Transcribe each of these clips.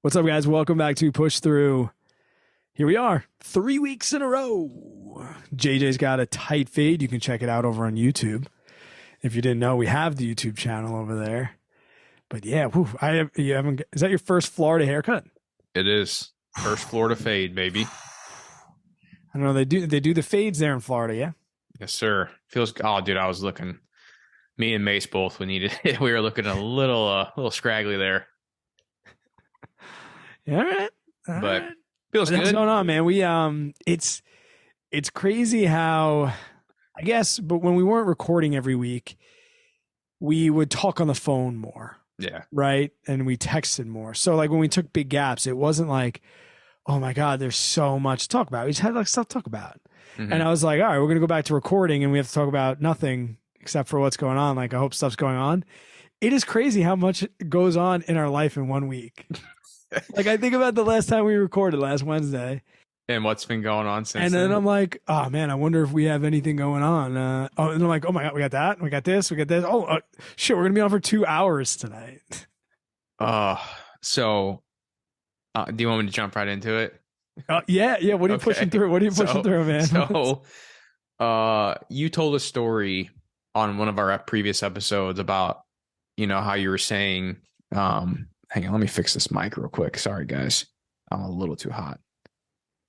What's up, guys? Welcome back to Push Through. Here we are, 3 weeks in a row. JJ's got a tight fade. You can check it out over on YouTube. If you didn't know, we have the YouTube channel over there. But yeah, you haven't. Is that your first Florida haircut? It is first Florida fade, baby. I don't know. They do the fades there in Florida, yeah. Yes, sir. Feels. Oh, dude, I was looking. Me and Mace both. We needed. We were looking a little scraggly there. Yeah, all right. But feels good. What's going on, man? We it's crazy how, I guess, but when we weren't recording every week, we would talk on the phone more. Yeah. Right. And we texted more. So like when we took big gaps, it wasn't like, oh my God, there's so much to talk about. We just had like stuff to talk about. Mm-hmm. And I was like, all right, we're gonna go back to recording and we have to talk about nothing except for what's going on. Like I hope stuff's going on. It is crazy how much goes on in our life in 1 week. Like I think about the last time we recorded last Wednesday. And what's been going on since and then then? I'm like, oh man, I wonder if we have anything going on. And I'm like, oh my God, we got that. We got this. We got this. Oh, shit, we're going to be on for 2 hours tonight. So do you want me to jump right into it? Yeah. What are you pushing through? What are you pushing through, man? So, you told a story on one of our previous episodes about, how you were saying, hang on, let me fix this mic real quick. Sorry, guys. I'm a little too hot.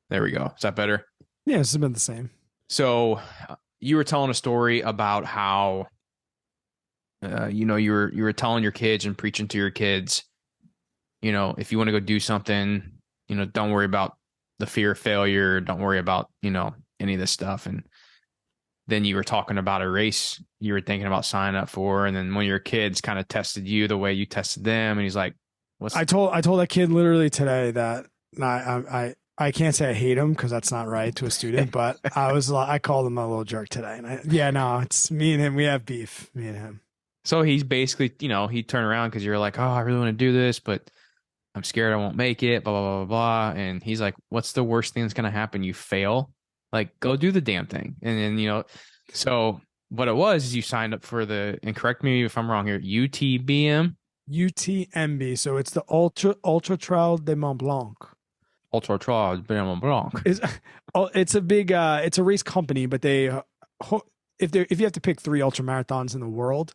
There we go. Is that better? Yeah, it's been the same. So you were telling a story about how, you were telling your kids and preaching to your kids, if you want to go do something, don't worry about the fear of failure. Don't worry about, any of this stuff. And then you were talking about a race you were thinking about signing up for. And then one of your kids kind of tested you the way you tested them. And he's like, I told that kid literally today that I can't say I hate him because that's not right to a student, but I called him a little jerk today. And it's me and him. We have beef, me and him. So he's basically, he turned around because you're like, oh, I really want to do this, but I'm scared I won't make it, blah, blah, blah, blah. And he's like, what's the worst thing that's going to happen? You fail? Like, go do the damn thing. And then, so what it was is you signed up for and correct me if I'm wrong here, UTBM? UTMB. So it's the Ultra Trail de Mont Blanc. Ultra Trail de Mont Blanc. It's a big, it's a race company, but if you have to pick 3 ultra marathons in the world,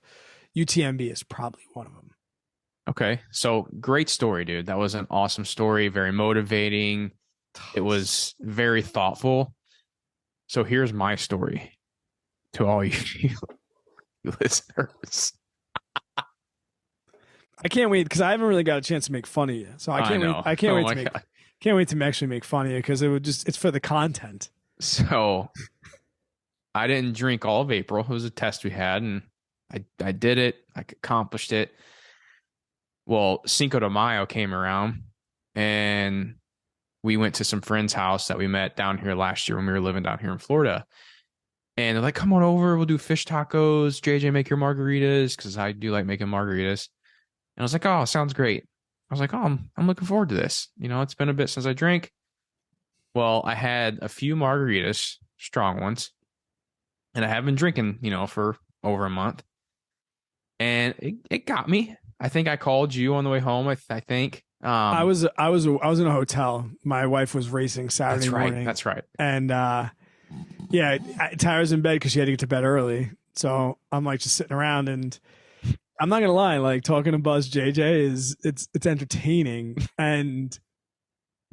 UTMB is probably one of them. Okay. So great story, dude. That was an awesome story. Very motivating. It was very thoughtful. So here's my story to all you listeners. I can't wait because I haven't really got a chance to make fun of you. So I can't wait. I can't wait to actually make fun of you because it's for the content. So I didn't drink all of April. It was a test we had and I did it. I accomplished it. Well, Cinco de Mayo came around and we went to some friend's house that we met down here last year when we were living down here in Florida. And they're like, come on over. We'll do fish tacos. JJ, make your margaritas. Cause I do like making margaritas. And I was like, oh, sounds great. I was like, oh, I'm looking forward to this. It's been a bit since I drank. Well, I had a few margaritas, strong ones. And I have been drinking, for over a month. And it got me. I think I called you on the way home. I think I was in a hotel. My wife was racing Saturday morning. That's right. And Tyra's in bed because she had to get to bed early. So I'm like just sitting around, and I'm not gonna lie, like talking to Buzz JJ it's entertaining, and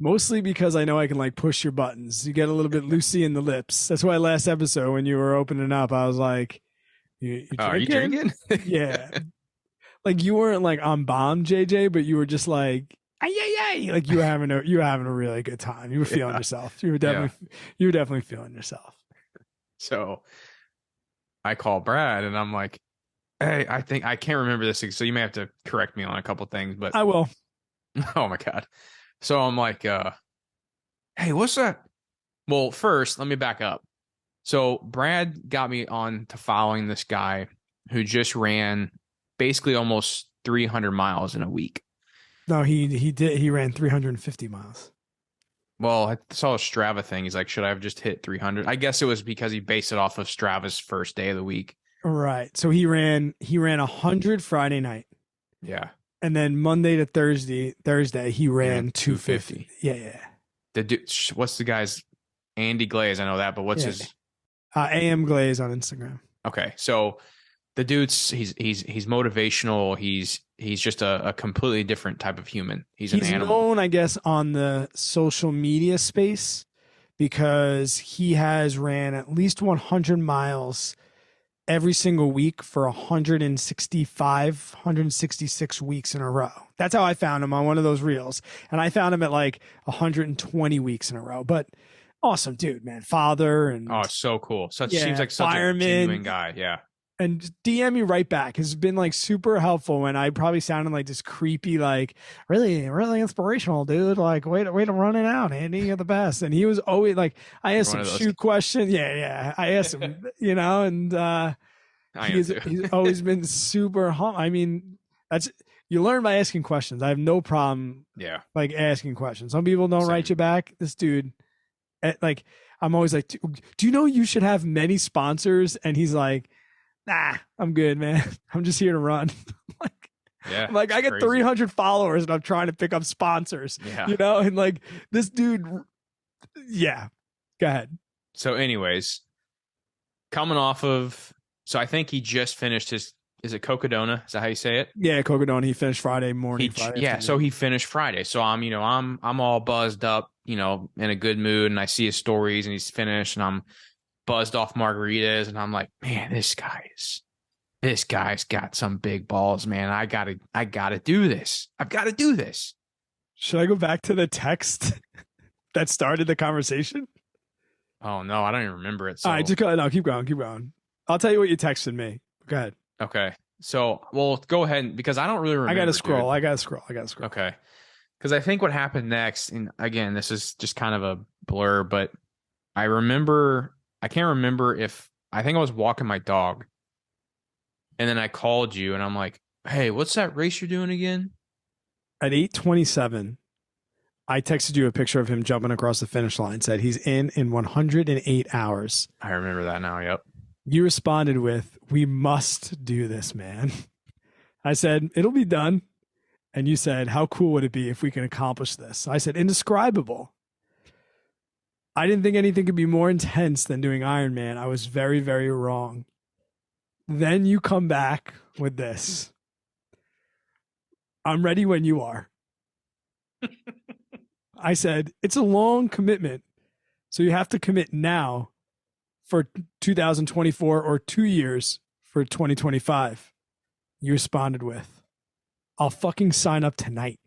mostly because I know I can like push your buttons. You get a little bit loosey in the lips. That's why last episode when you were opening up, I was like, "You are you drinking?" Yeah. Like you weren't like on bomb, JJ, but you were just like, ay. Like you were having a really good time. You were feeling yourself. You were definitely feeling yourself. So I call Brad and I'm like, hey, I can't remember this. So you may have to correct me on a couple things, but I will. Oh my God. So I'm like, hey, what's that? Well, first, let me back up. So Brad got me on to following this guy who just ran basically almost 300 miles in a week. No, he ran 350 miles. Well, I saw a Strava thing. He's like, should I have just hit 300? I guess it was because he based it off of Strava's first day of the week. Right. So he ran 100 Friday night. Yeah. And then Monday to Thursday he ran 250. Yeah. The dude, what's the guy's Andy Glaze? I know that, but what's his AM Glaze on Instagram? Okay, so the dude's he's motivational. He's just a completely different type of human. He's an animal. Known, I guess, on the social media space because he has ran at least 100 miles every single week for 166 weeks in a row. That's how I found him on one of those reels. And I found him at like 120 weeks in a row. But awesome dude, man. Father and so cool. Seems like such fireman, a genuine guy. Yeah. And DM me right back has been like super helpful when I probably sounded like this creepy, like really, really inspirational dude. Like, way to run it out, Andy. You're the best. And he was always like, I asked him shoot questions. Yeah. I asked him, and he's always been super I mean, you learn by asking questions. I have no problem like asking questions. Some people don't write you back. This dude, like, I'm always like, do you know you should have many sponsors? And he's like, nah, I'm good, man. I'm just here to run. I get crazy. 300 followers and I'm trying to pick up sponsors, and like this dude. Yeah. Go ahead. So anyways, coming off of, so I think he just finished is it Cocodona? Is that how you say it? Yeah. Cocodona. He finished Friday morning. So he finished Friday. So I'm all buzzed up, in a good mood, and I see his stories and he's finished and I'm buzzed off margaritas, and I'm like, man, this guy's got some big balls, man. I gotta do this. I've got to do this. Should I go back to the text that started the conversation? Oh no, I don't even remember it. So. All right, keep going. I'll tell you what you texted me. Go ahead. Okay. So, well, go ahead, because I don't really remember. I gotta scroll. Okay. Because I think what happened next, and again, this is just kind of a blur, but I can't remember I think I was walking my dog and then I called you and I'm like, hey, what's that race you're doing again? At 8:27, I texted you a picture of him jumping across the finish line, said he's in 108 hours. I remember that now. Yep. You responded with, we must do this, man. I said, it'll be done. And you said, how cool would it be if we can accomplish this? I said, indescribable. I didn't think anything could be more intense than doing Ironman. I was very, very wrong. Then you come back with this. I'm ready when you are. I said, it's a long commitment. So you have to commit now for 2024 or 2 years for 2025. You responded with, I'll fucking sign up tonight.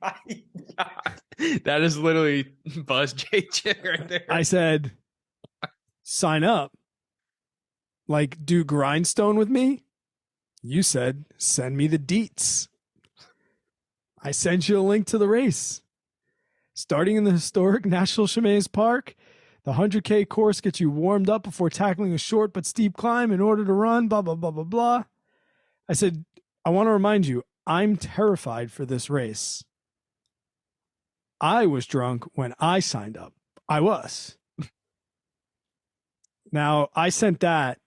My God. That is literally Buzz JJ right there. I said, sign up. Like, do grindstone with me? You said, send me the deets. I sent you a link to the race. Starting in the historic National Chimay Park, the 100K course gets you warmed up before tackling a short but steep climb in order to run, blah, blah, blah, blah, blah. I said, I want to remind you, I'm terrified for this race. I was drunk when I signed up. I was. Now, I sent that.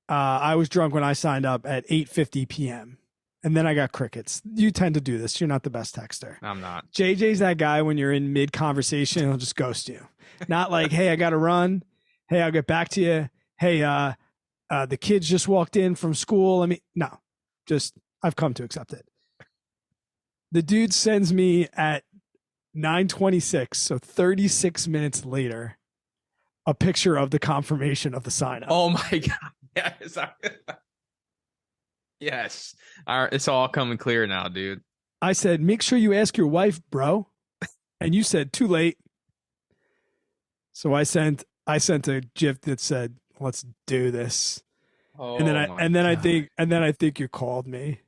I was drunk when I signed up at 8:50 p.m. And then I got crickets. You tend to do this. You're not the best texter. I'm not. JJ's that guy when you're in mid-conversation, he'll just ghost you. Not like, hey, I got to run. Hey, I'll get back to you. Hey, the kids just walked in from school. No. Just, I've come to accept it. The dude sends me at 9:26, so 36 minutes later, a picture of the confirmation of the sign up. Oh my God. Yes. Yes. It's all coming clear now, dude. I said, make sure you ask your wife, bro. And you said, too late. So I sent a GIF that said, let's do this. Oh, and then I think you called me.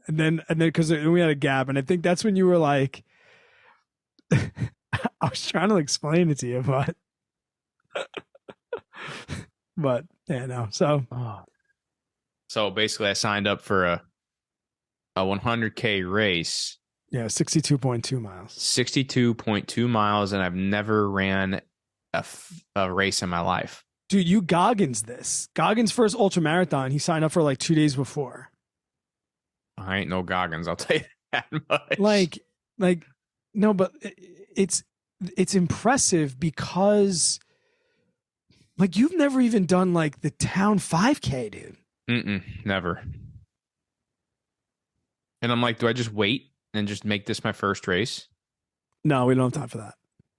And then because we had a gap, and I think that's when you were like, I was trying to explain it to you, but yeah, no. So basically, I signed up for a 100K race. Yeah, 62.2 miles. 62.2 miles, and I've never ran a race in my life. Dude, you Goggins this. Goggins' first ultra marathon, he signed up for like 2 days before. I ain't no Goggins. I'll tell you that much. Like no, but it's impressive because like you've never even done like the town 5K, dude. Never. And I'm like, do I just wait and just make this my first race? No, we don't have time for that.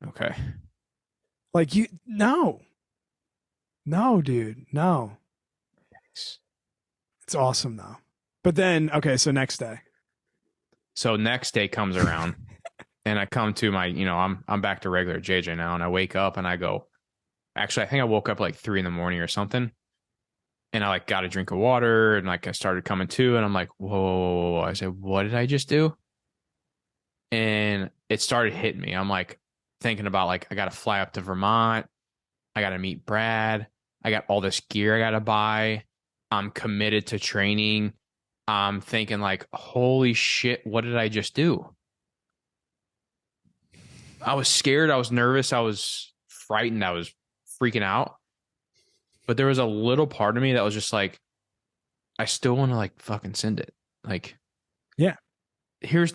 Okay. Like no, dude, no. It's awesome though. But then, okay, so next day. So next day comes around and I come to my, I'm back to regular JJ now, and I wake up and I go, actually, I think I woke up like 3 a.m. or something. And I like got a drink of water and like I started coming to, and I'm like, whoa. I said, what did I just do? And it started hitting me. I'm like thinking about like, I got to fly up to Vermont. I got to meet Brad. I got all this gear I got to buy. I'm committed to training. I'm thinking like, holy shit, what did I just do? I was scared. I was nervous. I was frightened. I was freaking out. But there was a little part of me that was just like, I still want to like fucking send it. Like, yeah. Here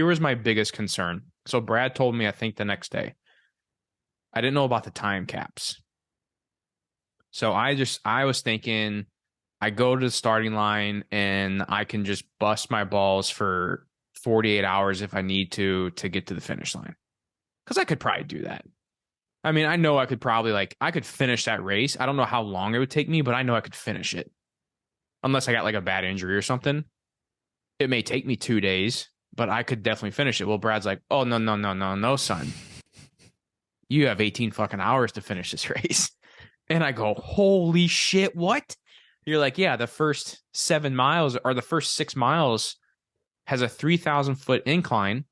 was my biggest concern. So Brad told me, I think the next day, I didn't know about the time caps. So I was thinking I go to the starting line and I can just bust my balls for 48 hours if I need to get to the finish line. Because I could probably do that. I mean, I know I could probably I could finish that race. I don't know how long it would take me, but I know I could finish it. Unless I got like a bad injury or something. It may take me 2 days, but I could definitely finish it. Well, Brad's like, oh, no, son. You have 18 fucking hours to finish this race. And I go, holy shit, what? You're like, yeah, the first 7 miles or the first 6 miles has a 3,000 foot incline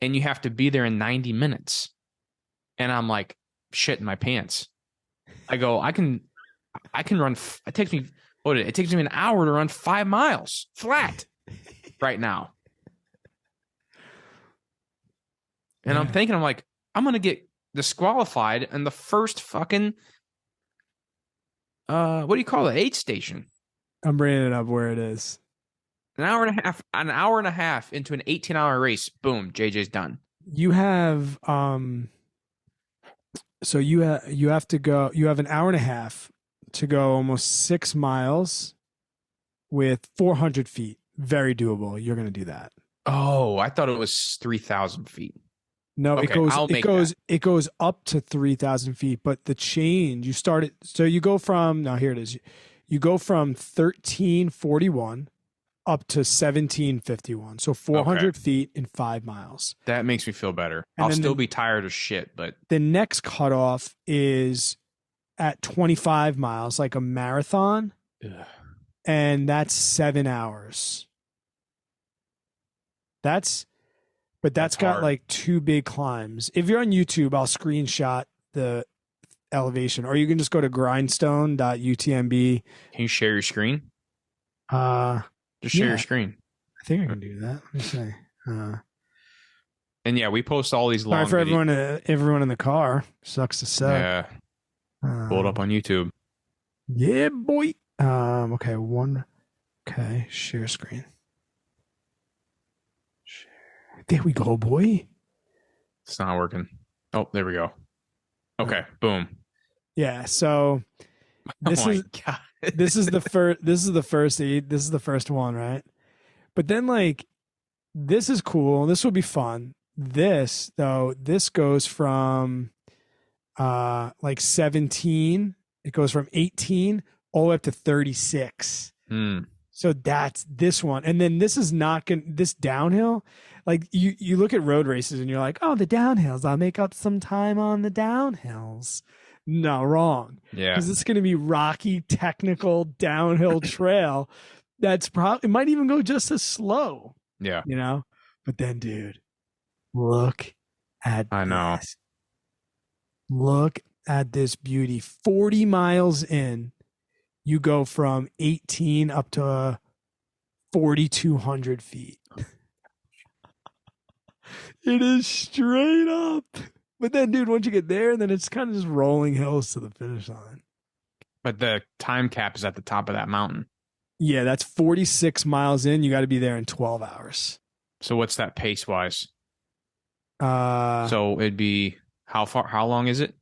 and you have to be there in 90 minutes. And I'm like, shit in my pants. I go, I can run. It takes me an hour to run 5 miles flat right now. And I'm thinking, I'm like, I'm going to get disqualified in the first fucking, what do you call it? Aid station. I'm bringing it up where it is. An hour and a half into an 18-hour race. Boom. JJ's done. You have, so you have to go, you have an hour and a half to go almost 6 miles with 400 feet. Very doable. You're going to do that. Oh, I thought it was 3,000 feet. No, okay, it goes up to 3,000 feet, but the change, you start it. So you go from, now here it is. You go from 1341 up to 1751. So 400 feet in 5 miles. That makes me feel better. I'll still be tired of shit, but the next cutoff is at 25 miles, like a marathon. Ugh. And that's 7 hours. That's got hard. like 2 big climbs. If you're on YouTube, I'll screenshot the elevation, or you can just go to grindstone.utmb. Can you share your screen? Just share your screen. I think I can do that. Let me see. And yeah, we post all these long. Sorry for everyone in the car. Sucks to say. Yeah. Pull it up on YouTube. Yeah, boy. Okay, okay, share screen. There we go, boy. It's not working. Oh, there we go. Okay, boom. Yeah, so this is the first one, right? But then like this is cool. This will be fun. This goes from like 17, it goes from 18 all the way up to 36. So that's this one. And then this is not this downhill. Like you look at road races and you're like, oh, the downhills, I'll make up some time on the downhills. No, wrong. Yeah. Because it's going to be rocky, technical downhill trail. That's probably, it might even go just as slow. Yeah. You know? But then, dude, look at I know. this. Look at this beauty. 40 miles in, you go from 18 up to 4,200 feet. It is straight up. But then, dude, once you get there, then it's kind of just rolling hills to the finish line. But the time cap is at the top of that mountain. Yeah, that's 46 miles in. You got to be there in 12 hours. So what's that pace wise? Uh, So it'd be how long is it?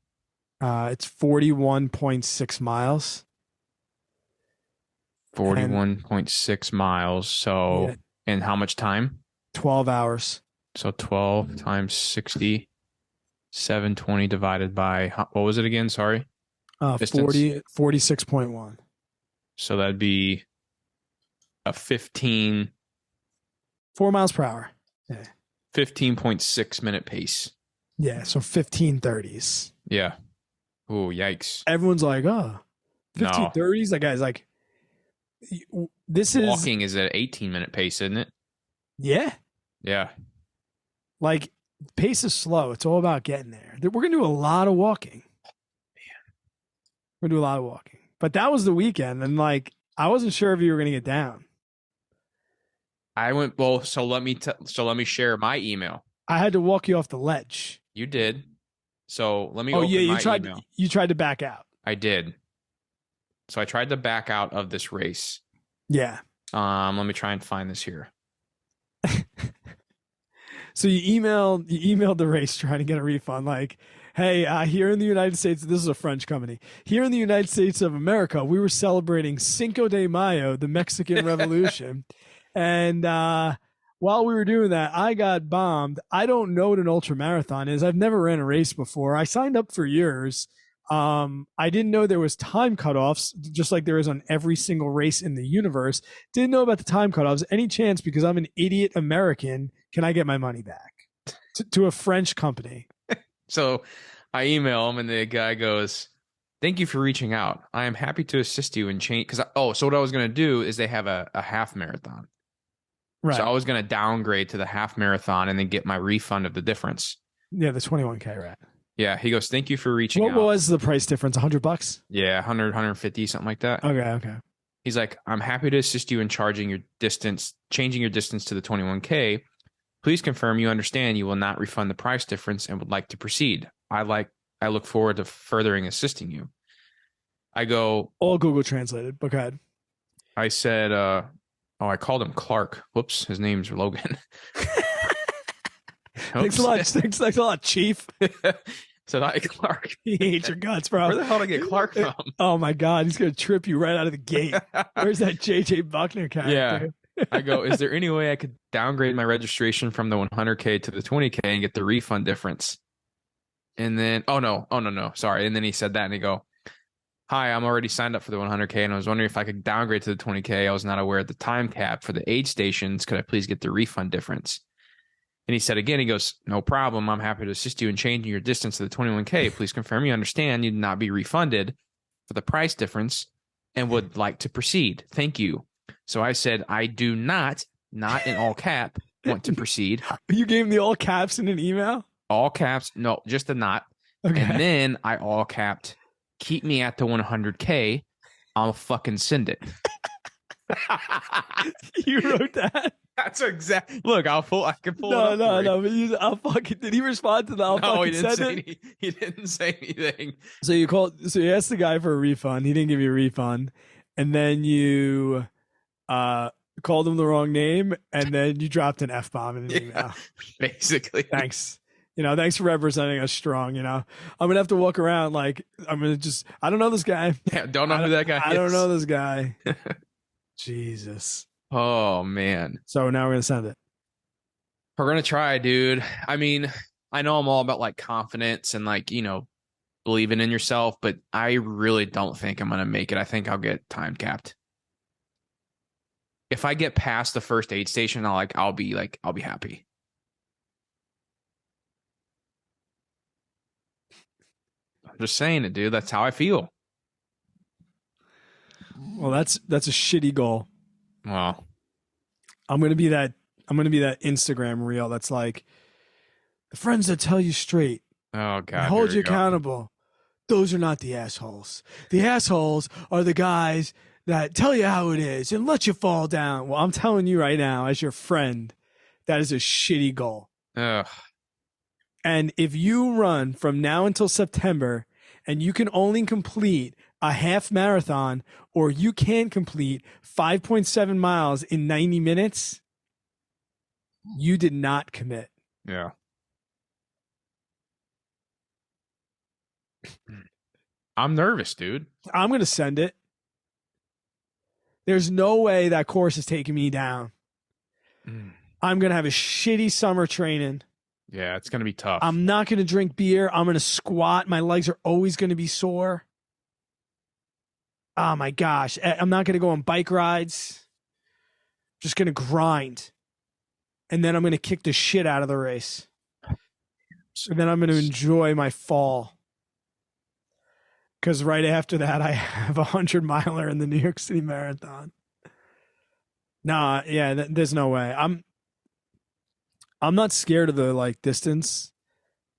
it's 41.6 miles. And 41.6 miles. yeah, So, and how much time? 12 hours. So 12 times 60, 720 divided by, what was it again? Sorry. Distance. 46.1. So that'd be a 4 miles per hour. Yeah. 15.6 minute pace. Yeah. So 1530s. Yeah. Oh, yikes. Everyone's like, oh, No. 1530s. That guy's like, this is Walking is at 18-minute pace, isn't it? Yeah. Yeah. Like, pace is slow. It's all about getting there. We're going to do a lot of walking. We're going to do a lot of walking. But that was the weekend. And like, I wasn't sure if you were going to get down. I went, well, so let me share my email. I had to walk you off the ledge. You did. So let me Oh, open yeah. my email. You tried to back out. I did. So I tried to back out of this race. Yeah. Let me try and find this here. So you emailed the race trying to get a refund. Like, hey, here in the United States, this is a French company. Here in the United States of America, we were celebrating Cinco de Mayo, the Mexican Revolution. And while we were doing that, I got bombed. I don't know what an ultra marathon is. I've never ran a race before. I signed up for yours. I didn't know there was time cutoffs, just like there is on every single race in the universe. Didn't know about the time cutoffs. Any chance, because I'm an idiot American, can I get my money back to a French company? So I email him and the guy goes, "Thank you for reaching out. I am happy to assist you in change." Because so what I was going to do is they have a half marathon. Right. So I was going to downgrade to the half marathon and then get my refund of the difference. Yeah, the 21K, right? Yeah, he goes, "Thank you for reaching out." What was the price difference? $100? Yeah, 100, 150, something like that. Okay. He's like, "I'm happy to assist you in changing your distance to the 21K. Please confirm you understand you will not refund the price difference and would like to proceed. I look forward to furthering assisting you." I go, all Google translated, but go ahead. I said, I called him Clark. Whoops, his name's Logan. Thanks a lot, Chief. Said, "Hi, Clark." He hates your guts, bro. Where the hell did I get Clark from? Oh my God, he's gonna trip you right out of the gate. Where's that JJ Buckner character? Yeah. I go, "Is there any way I could downgrade my registration from the 100K to the 20K and get the refund difference?" And then, oh no, sorry. And then he said that, and he go, "Hi, I'm already signed up for the 100K, and I was wondering if I could downgrade to the 20K. I was not aware of the time cap for the aid stations. Could I please get the refund difference?" And he said again, he goes, "No problem. I'm happy to assist you in changing your distance to the 21K. Please confirm you understand you'd not be refunded for the price difference and would like to proceed. Thank you." So I said, "I do not in all cap, want to proceed." You gave him the all caps in an email? All caps. No, just the not. Okay. And then I all capped, "Keep me at the 100K. I'll fucking send it." You wrote that? That's exact. Look, I can pull no, it up. No. But I'll fucking. Did he respond to that? No, he didn't say he didn't say anything. So you asked the guy for a refund. He didn't give you a refund, and then you called him the wrong name, and then you dropped an F-bomb in an email. Basically. Thanks. Thanks for representing us strong. I'm gonna have to walk around like I don't know this guy. Yeah, don't know who that guy is. I don't know this guy. Jesus. Oh man. So now we're gonna send it. We're gonna try, dude. I mean, I know I'm all about like confidence and like, believing in yourself, but I really don't think I'm gonna make it. I think I'll get time capped. If I get past the first aid station, I'll be happy. I'm just saying it, dude. That's how I feel. Well, that's a shitty goal. Well, I'm gonna be that Instagram reel that's like the friends that tell you straight. Oh God. Hold you accountable. Those are not the assholes. The assholes are the guys that tell you how it is and let you fall down. Well, I'm telling you right now, as your friend, that is a shitty goal. Ugh. And if you run from now until September and you can only complete a half marathon or you can complete 5.7 miles in 90 minutes, you did not commit. Yeah. I'm nervous, dude. I'm going to send it. There's no way that course is taking me down. I'm going to have a shitty summer training. Yeah, it's going to be tough. I'm not going to drink beer. I'm going to squat. My legs are always going to be sore. Oh my gosh. I'm not going to go on bike rides. Just going to grind. And then I'm going to kick the shit out of the race. And then I'm going to enjoy my fall. Because right after that, I have a 100-miler in the New York City Marathon. Nah, yeah, there's no way. I'm not scared of the distance.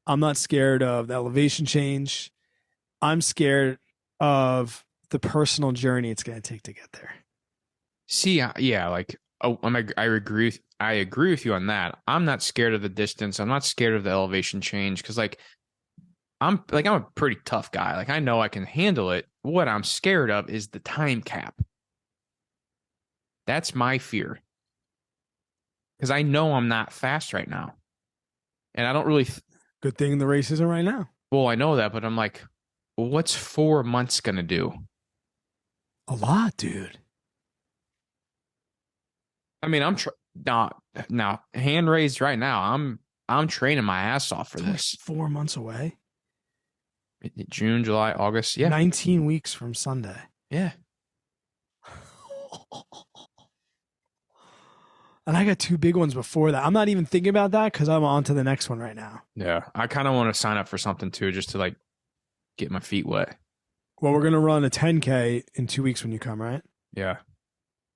I'm not scared of the elevation change. I'm scared of the personal journey it's going to take to get there. See, yeah, I agree with you on that. I'm not scared of the distance. I'm not scared of the elevation change because I'm a pretty tough guy. Like I know I can handle it. What I'm scared of is the time cap. That's my fear. Because I know I'm not fast right now. And I don't really good thing the race isn't right now. Well, I know that, but I'm like, what's 4 months gonna do? A lot, dude. I mean, I'm now hand raised right now. I'm training my ass off for this. 4 months away. June, July, August. Yeah. 19 weeks from Sunday. Yeah. And I got 2 big ones before that. I'm not even thinking about that because I'm on to the next one right now. Yeah. I kind of want to sign up for something too, just to get my feet wet. Well, we're going to run a 10K in 2 weeks when you come, right? Yeah.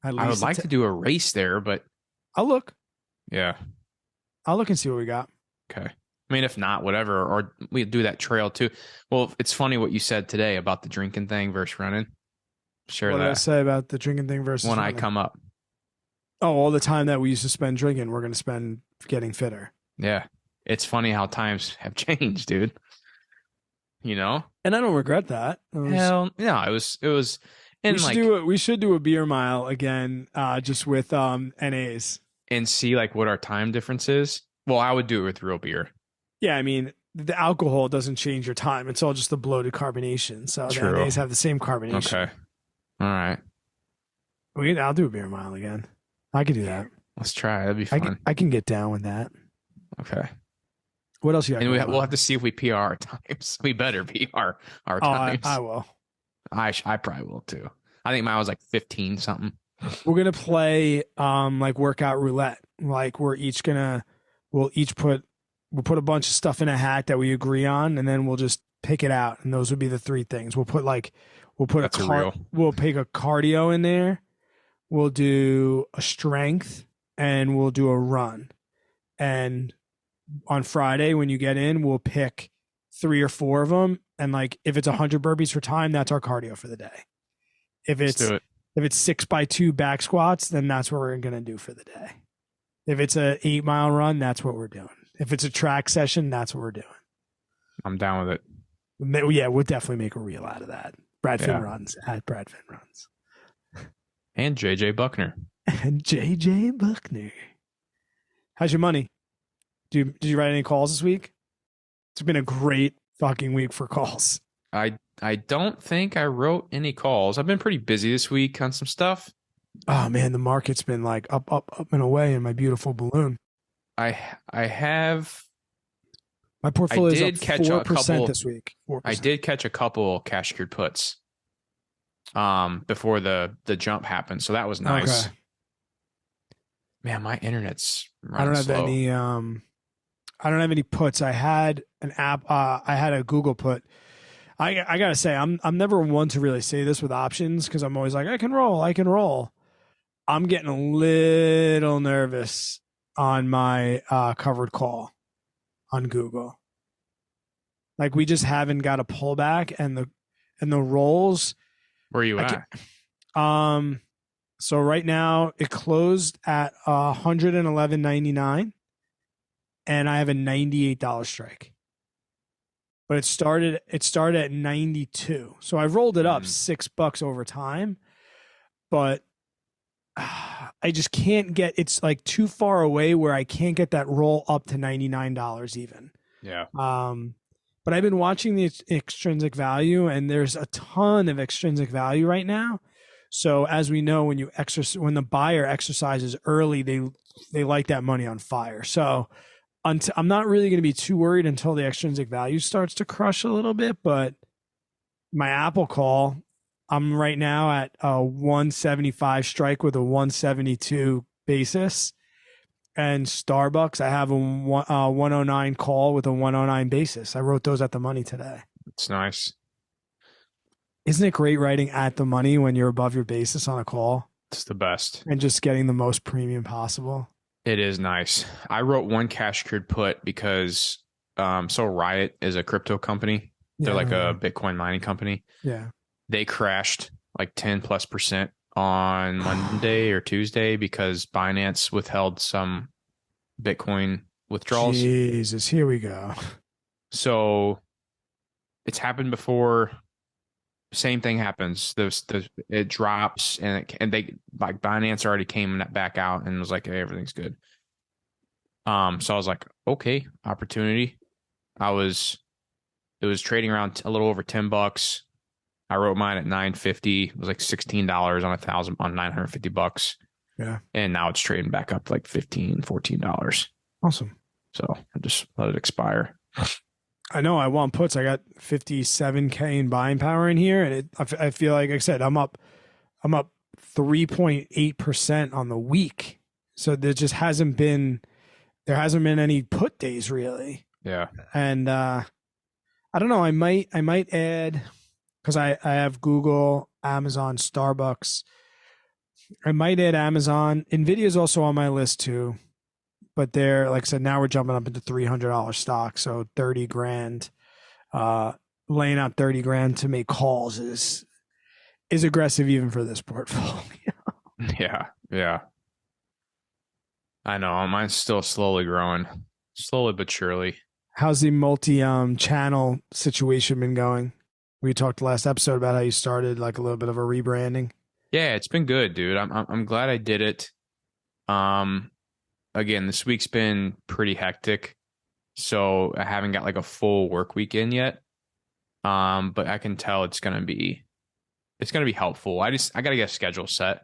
At least I would like to do a race there, but I'll look. Yeah. I'll look and see what we got. Okay. I mean, if not, whatever, or we do that trail too. Well, it's funny what you said today about the drinking thing versus running. Share what that. What did I say about the drinking thing versus when running? I come up? Oh, all the time that we used to spend drinking, we're going to spend getting fitter. Yeah. It's funny how times have changed, dude. You know? And I don't regret that. Hell, no, it was and we should do a beer mile again, just with NAs. And see what our time difference is. Well, I would do it with real beer. Yeah, I mean, the alcohol doesn't change your time. It's all just the bloated carbonation. So True. the NAs have the same carbonation. Okay. All right. I'll do a beer mile again. I could do that. Let's try. That'd be fun. I can get down with that. Okay. What else you got? And we'll have to see if we PR our times. We better PR our times. I will. I probably will too. I think mine was 15 something. We're gonna play workout roulette. We'll put a bunch of stuff in a hat that we agree on, and then we'll just pick it out. And those would be the 3 things. We'll pick a cardio in there. We'll do a strength, and we'll do a run. And on Friday, when you get in, we'll pick 3 or 4 of them. And if it's 100 burpees for time, that's our cardio for the day. If it's 6x2 back squats, then that's what we're going to do for the day. If it's a 8-mile run, that's what we're doing. If it's a track session, that's what we're doing. I'm down with it. Yeah, we'll definitely make a reel out of that. Brad Finn runs at Brad Finn runs. And JJ Buckner. And JJ Buckner. How's your money? Did you write any calls this week? It's been a great fucking week for calls. I don't think I wrote any calls. I've been pretty busy this week on some stuff. Oh man, the market's been up and away in my beautiful balloon. I have. My portfolio is up 4% this week. 4%. I did catch a couple cash secured puts before the jump happened, so that was nice. Okay. Man, my internet's I don't have slow. any I don't have any puts. I had an app I had a Google put. I gotta say, I'm never one to really say this with options because I'm always like, I can roll. I'm getting a little nervous on my covered call on Google. We just haven't got a pullback, and the rolls. Where are you at? So right now it closed at $111.99, and I have a $98 strike. but it started at 92. So I rolled it up $6 over time, but I just can't get, it's like too far away where I can't get that roll up to $99 even. Yeah. But I've been watching the extrinsic value, and there's a ton of extrinsic value right now. So as we know, when the buyer exercises early, they like that money on fire. So I'm not really going to be too worried until the extrinsic value starts to crush a little bit. But my Apple call, I'm right now at a 175 strike with a 172 basis. And Starbucks, I have a 109 call with a 109 basis. I wrote those at the money today. It's nice. Isn't it great writing at the money when you're above your basis on a call? It's the best. And just getting the most premium possible. It is nice. I wrote one cash secured put because so Riot is a crypto company. They're like a Bitcoin mining company. Yeah. They crashed like 10+% on Monday or Tuesday because Binance withheld some Bitcoin withdrawals. Jesus, here we go. So it's happened before. Same thing happens. It drops and they like Binance already came back out and was like, hey, everything's good. So I was like, okay, opportunity. It was trading around a little over $10. I wrote mine at $950. It was like $16 on $950. Yeah. And now it's trading back up like $14. Awesome. So I just let it expire. I know I want puts. I got 57K in buying power in here. And I feel like I said, I'm up 3.8% on the week. So there hasn't been any put days really. Yeah. And I don't know. I might add, because I have Google, Amazon, Starbucks. I might add Amazon. Nvidia is also on my list too, but they're, like I said, now we're jumping up into $300 stock. So 30 grand, laying out 30 grand to make calls is aggressive even for this portfolio. Yeah. I know. Mine's still slowly growing, slowly but surely. How's the multi-channel situation been going? We talked last episode about how you started like a little bit of a rebranding. Yeah, it's been good, dude. I'm glad I did it. Again, this week's been pretty hectic, so I haven't got like a full work weekend yet. But I can tell it's gonna be helpful. I gotta get a schedule set.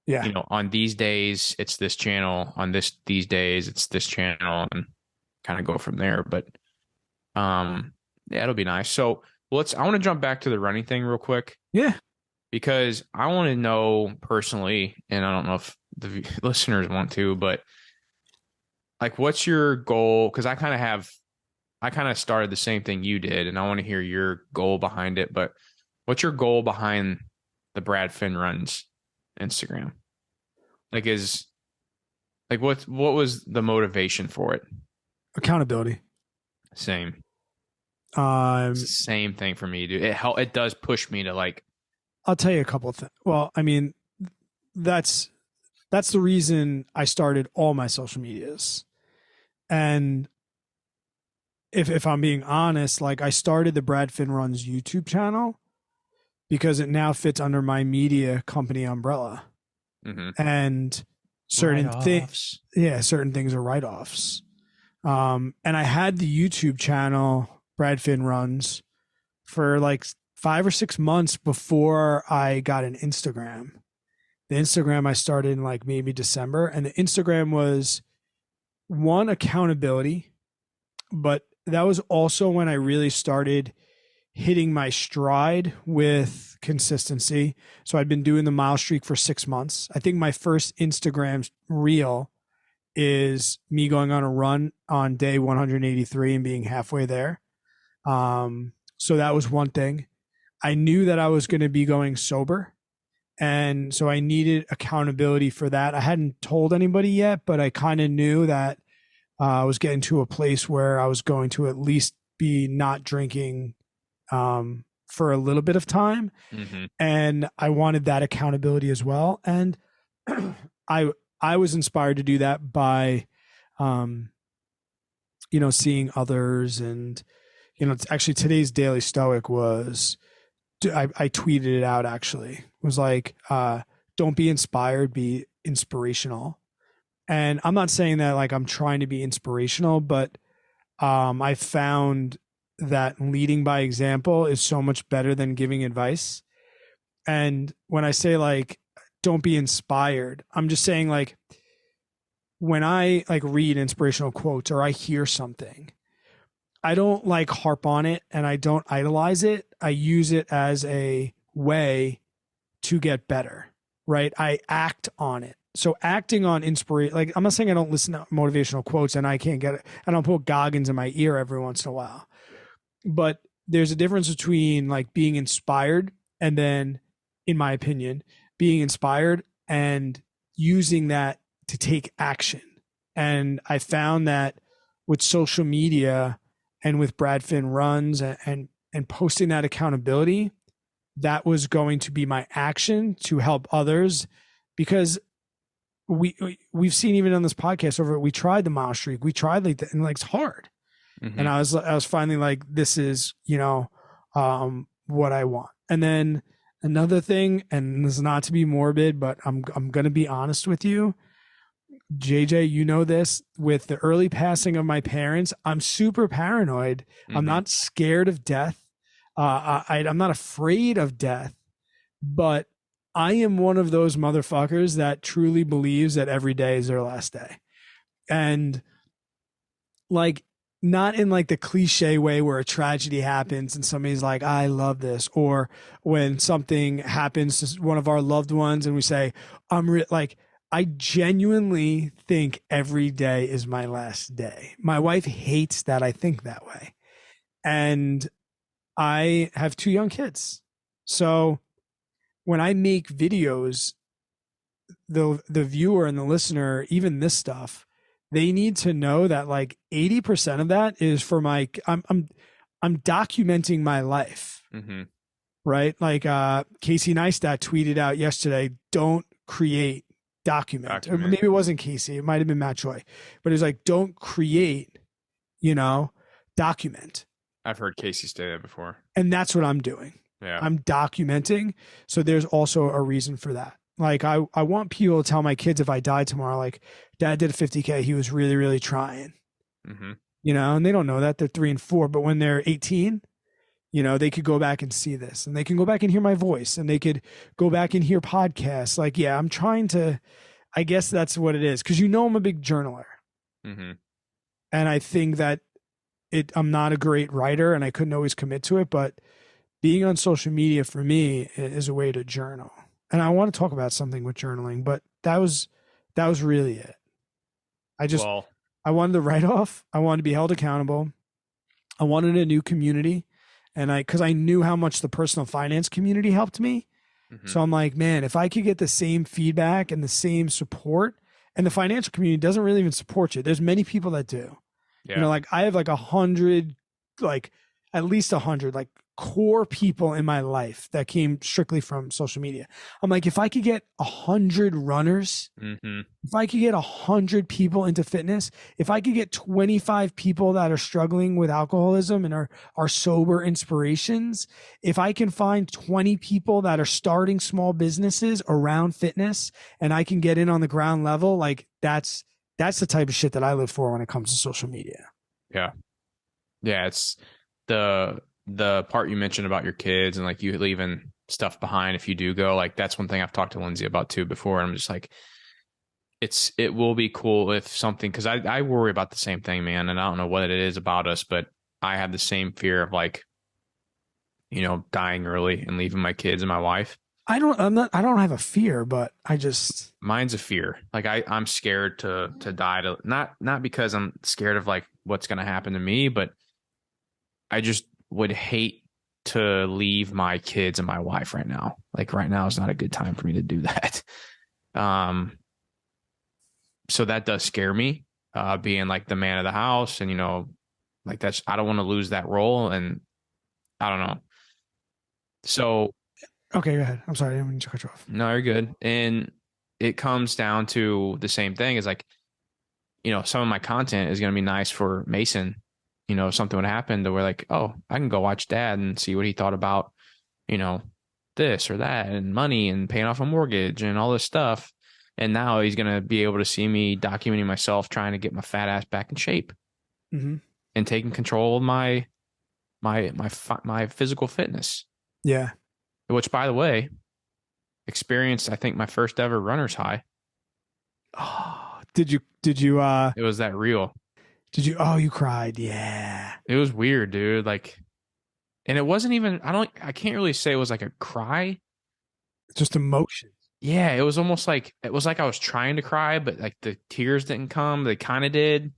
Yeah. On these days it's this channel. On these days it's this channel, and kind of go from there. But yeah, it'll be nice. So I want to jump back to the running thing real quick. Yeah. Because I want to know personally, and I don't know if the listeners want to, but like, what's your goal? Because I kind of started the same thing you did, and I want to hear your goal behind it. But what's your goal behind the Brad Finn Runs Instagram? What was the motivation for it? Accountability. Same. It's the same thing for me, dude. It does push me to like. I'll tell you a couple of things. Well, I mean, that's the reason I started all my social medias. And if I'm being honest, like I started the Brad Finn Runs YouTube channel because it now fits under my media company umbrella. Mm-hmm. And certain things are write-offs. And I had the YouTube channel Brad Finn Runs for like 5 or 6 months before I got an Instagram. The Instagram I started in like maybe December, and the Instagram was one, accountability, but that was also when I really started hitting my stride with consistency. So I'd been doing the mile streak for 6 months. I think my first Instagram reel is me going on a run on day 183 and being halfway there. So that was one thing. I knew that I was going to be going sober, and so I needed accountability for that. I hadn't told anybody yet, but I kind of knew that I was getting to a place where I was going to at least be not drinking for a little bit of time. Mm-hmm. And I wanted that accountability as well. And I was inspired to do that by, seeing others and, It's actually today's Daily Stoic was, I tweeted it out actually. It was like, don't be inspired, be inspirational. And I'm not saying that like I'm trying to be inspirational, but I found that leading by example is so much better than giving advice. And when I say like, don't be inspired, I'm just saying like, when I like read inspirational quotes or I hear something, I don't like harp on it and I don't idolize it. I use it as a way to get better, right? I act on it. So acting on inspiration, like I'm not saying I don't listen to motivational quotes and I can't get it. I don't put Goggins in my ear every once in a while. But there's a difference between like being inspired and then, in my opinion, being inspired and using that to take action. And I found that with social media and with Brad Finn runs and posting that accountability, that was going to be my action to help others, because we've seen even on this podcast we tried the mile streak, we tried like that, and like it's hard. Mm-hmm. And I was finally like, this is, what I want. And then another thing, and this is not to be morbid, but I'm going to be honest with you, JJ, you know this, with the early passing of my parents, I'm super paranoid. Mm-hmm. I'm not scared of death. I'm not afraid of death, but I am one of those motherfuckers that truly believes that every day is their last day. And like, not in like the cliche way where a tragedy happens and somebody's like, I love this. Or when something happens to one of our loved ones and we say, like, I genuinely think every day is my last day. My wife hates that I think that way. And I have 2 young kids. So when I make videos, the viewer and the listener, even this stuff, they need to know that like 80% of that is for I'm documenting my life. Mm-hmm. Right? Like Casey Neistat tweeted out yesterday, don't create, document. Or maybe it wasn't Casey, it might have been Matt Choi, but it's like, don't create, document. I've heard Casey say that before. And that's what I'm doing. Yeah. I'm documenting. So there's also a reason for that. Like I want people to tell my kids if I die tomorrow, like, Dad did a 50K, he was really, really trying. Mm-hmm. And they don't know that, they're 3 and 4, but when they're 18, they could go back and see this, and they can go back and hear my voice, and they could go back and hear podcasts. Like, yeah, I'm trying to, I guess that's what it is. Cause I'm a big journaler. Mm-hmm. And I think that I'm not a great writer and I couldn't always commit to it, but being on social media for me is a way to journal. And I want to talk about something with journaling, but that was really it. I wanted to write off. I wanted to be held accountable. I wanted a new community. And cause I knew how much the personal finance community helped me. Mm-hmm. So I'm like, man, if I could get the same feedback and the same support, and the financial community doesn't really even support you. There's many people that do. Yeah. Like I have like 100, like at least 100, like core people in my life that came strictly from social media. I'm like, if I could get 100 runners, mm-hmm. if I could get 100 people into fitness, if I could get 25 people that are struggling with alcoholism and are sober inspirations, if I can find 20 people that are starting small businesses around fitness and I can get in on the ground level, like that's the type of shit that I live for when it comes to social media. Yeah. Yeah. It's the part you mentioned about your kids and like you leaving stuff behind if you do go, like that's one thing I've talked to Lindsay about too before. And I'm just like, it will be cool if something, because I worry about the same thing, man. And I don't know what it is about us, but I have the same fear of like, dying early and leaving my kids and my wife. I don't have a fear, but mine's a fear. Like I'm scared to die, not because I'm scared of like what's going to happen to me, but I just would hate to leave my kids and my wife right now. Like right now is not a good time for me to do that. So that does scare me, being like the man of the house and, like I don't want to lose that role. And I don't know. So. Okay, go ahead. I'm sorry. I didn't mean to cut you off. No, you're good. And it comes down to the same thing as like, some of my content is going to be nice for Mason something would happen to where like, oh, I can go watch dad and see what he thought about, you know, this or that and money and paying off a mortgage and all this stuff. And now he's going to be able to see me documenting myself, trying to get my fat ass back in shape Mm-hmm. and taking control of my physical fitness, Yeah. which by the way, experienced, I think my first ever runner's high. Oh, did you, It was that real. oh, you cried. Yeah. It was weird, dude. Like, and it wasn't even, I can't really say it was like a cry. Just emotion. Yeah, it was almost like, it was like I was trying to cry, but like the tears didn't come. They kind of did.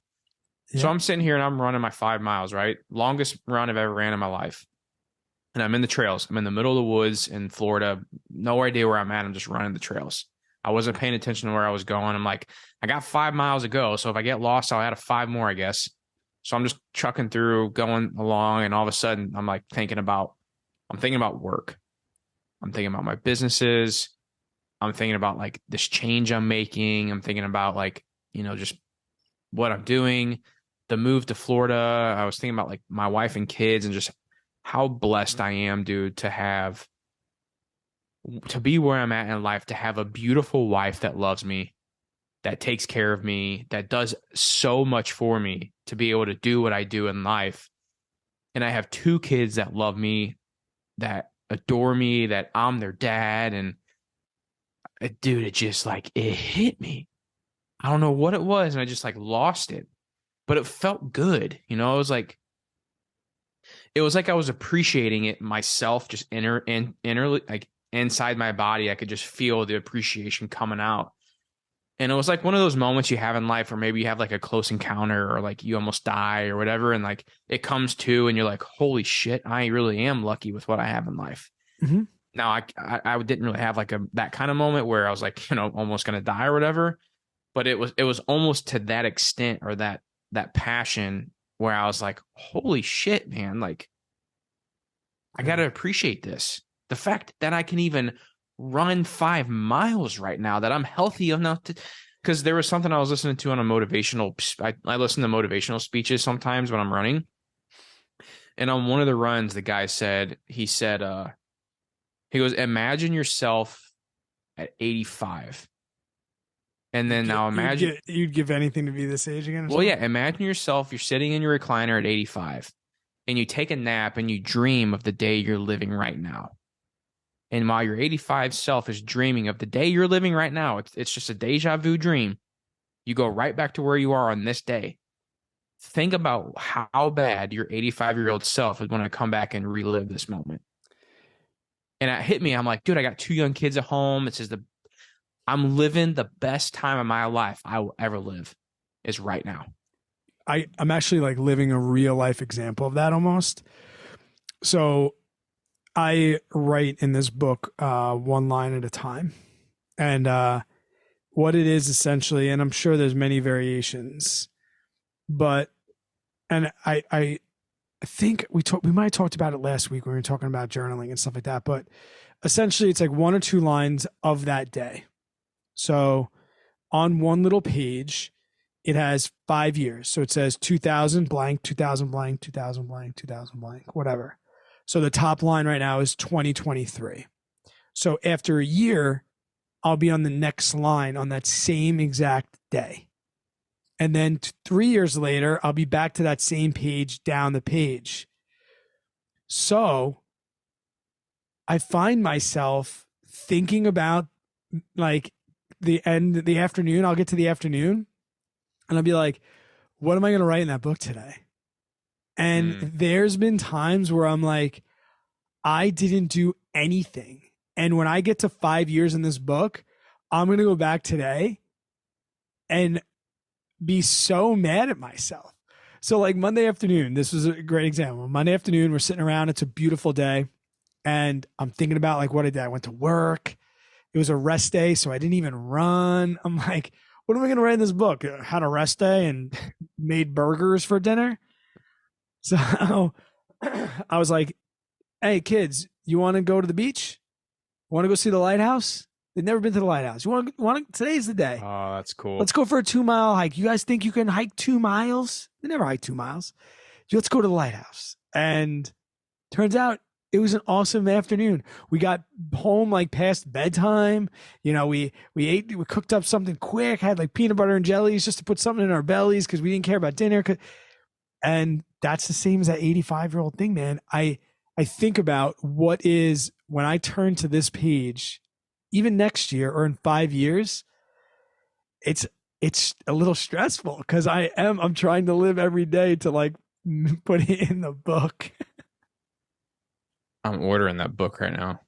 Yeah. So I'm sitting here and I'm running my 5 miles, right? Longest run I've ever ran in my life. And I'm in the trails. I'm in the middle of the woods in Florida. No idea where I'm at. I'm just running the trails. I wasn't paying attention to where I was going. I'm like, I got 5 miles to go. So if I get lost, I'll add a 5 more, I guess. So I'm just trucking through, going along. And all of a sudden I'm like thinking about work. I'm thinking about my businesses. I'm thinking about like this change I'm making. I'm thinking about like, just what I'm doing, the move to Florida. I was thinking about like my wife and kids and just how blessed I am, dude, to be where I'm at in life, to have a beautiful wife that loves me, that takes care of me, that does so much for me, to be able to do what I do in life. And I have 2 kids that love me, that adore me, that I'm their dad. And dude, it just like, it hit me. I don't know what it was. And I just like lost it, but it felt good. It was like I was appreciating it myself, just innerly, like inside my body. I could just feel the appreciation coming out. And it was like one of those moments you have in life where maybe you have like a close encounter or like you almost die or whatever. And like it comes to, and you're like, holy shit, I really am lucky with what I have in life. Mm-hmm. Now I didn't really have like that kind of moment where I was like, almost going to die or whatever, but it was almost to that extent, or that passion where I was like, holy shit, man. Like, I got to appreciate this. The fact that I can even run 5 miles right now, that I'm healthy enough to, because there was something I was listening to on a I listen to motivational speeches sometimes when I'm running. And on one of the runs, the guy said, he goes, imagine yourself at 85. And then now imagine you'd give anything to be this age again. Well, yeah, imagine yourself, you're sitting in your recliner at 85 and you take a nap and you dream of the day you're living right now. And while your 85 self is dreaming of the day you're living right now, it's just a deja vu dream. You go right back to where you are on this day. Think about how bad your 85-year-old self is going to come back and relive this moment. And it hit me. I'm like, dude, I got 2 young kids at home. I'm living the best time of my life I will ever live is right now. I'm actually like living a real life example of that almost. So I write in this book one line at a time. And what it is essentially, and I'm sure there's many variations, but, and I think we might have talked about it last week when we were talking about journaling and stuff like that, but essentially it's like 1 or 2 lines of that day. So on one little page, it has 5 years. So it says 2000 blank, 2000 blank, 2000 blank, 2000 blank, whatever. So the top line right now is 2023. So after a year, I'll be on the next line on that same exact day. And then 3 years later, I'll be back to that same page down the page. So I find myself thinking about like the afternoon. I'll get to the afternoon and I'll be like, what am I going to write in that book today? And there's been times where I'm like, I didn't do anything. And when I get to 5 years in this book, I'm going to go back today and be so mad at myself. So like Monday afternoon, this was a great example. Monday afternoon, we're sitting around. It's a beautiful day. And I'm thinking about like what I did. I went to work. It was a rest day, so I didn't even run. I'm like, what am I going to write in this book? Had a rest day and made burgers for dinner. So I was like, hey, kids, you want to go to the beach? Want to go see the lighthouse? They've never been to the lighthouse. You want to, today's the day. Oh, that's cool. Let's go for a 2 mile hike. You guys think you can hike 2 miles? They never hike 2 miles. let's go to the lighthouse. And turns out it was an awesome afternoon. We got home like past bedtime. We ate, we cooked up something quick, had like peanut butter and jellies just to put something in our bellies because we didn't care about dinner. And that's the same as that 85-year-old thing, man. I think about what is when I turn to this page, even next year or in 5 years, it's a little stressful because I'm trying to live every day to like put it in the book. I'm ordering that book right now.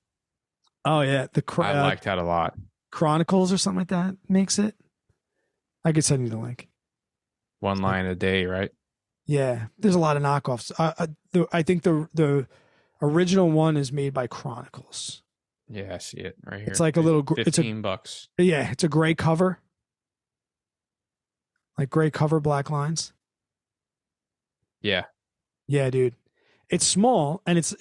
Oh yeah, I liked that a lot. Chronicles or something like that makes it. I could send you the link. One line a day, right? Yeah, there's a lot of knockoffs. I think the original one is made by Chronicles. Yeah, I see it right here. It's like a little. $15. Yeah, it's a gray cover, like gray cover, black lines. Yeah, dude. It's small and it's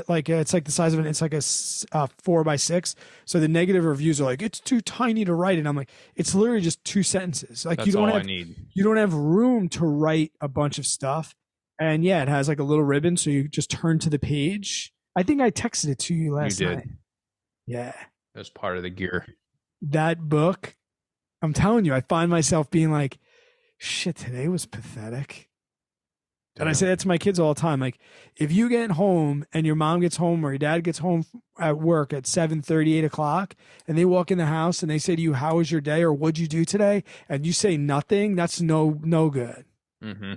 like the size of it's like a 4x6. So the negative reviews are like it's too tiny to write, and I'm like it's literally just 2 sentences. Like that's all I need. You don't have room to write a bunch of stuff, and yeah, it has like a little ribbon, so you just turn to the page. I think I texted it to you last night. Yeah, that's part of the gear. That book, I'm telling you, I find myself being like, shit, today was pathetic. And I say that to my kids all the time. Like, if you get home and your mom gets home or your dad gets home at work at 7:30, 8 o'clock, and they walk in the house and they say to you, how was your day? Or what'd you do today? And you say nothing, that's no good. Mm-hmm.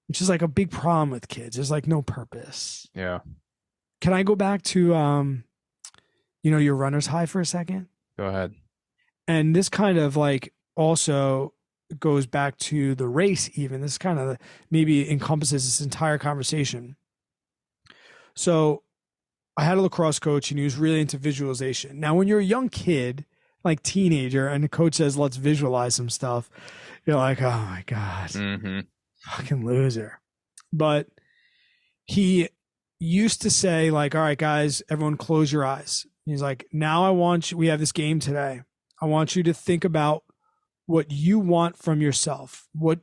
Which is like a big problem with kids. There's like no purpose. Yeah. Can I go back to, your runner's high for a second? Go ahead. And this kind of like also goes back to the race. Even this kind of maybe encompasses this entire conversation. So I had a lacrosse coach and he was really into visualization. Now, when you're a young kid, like teenager, and the coach says, let's visualize some stuff, you're like, oh my God, fucking loser. But he used to say like, all right, guys, everyone close your eyes. He's like, now we have this game today. I want you to think about what you want from yourself. What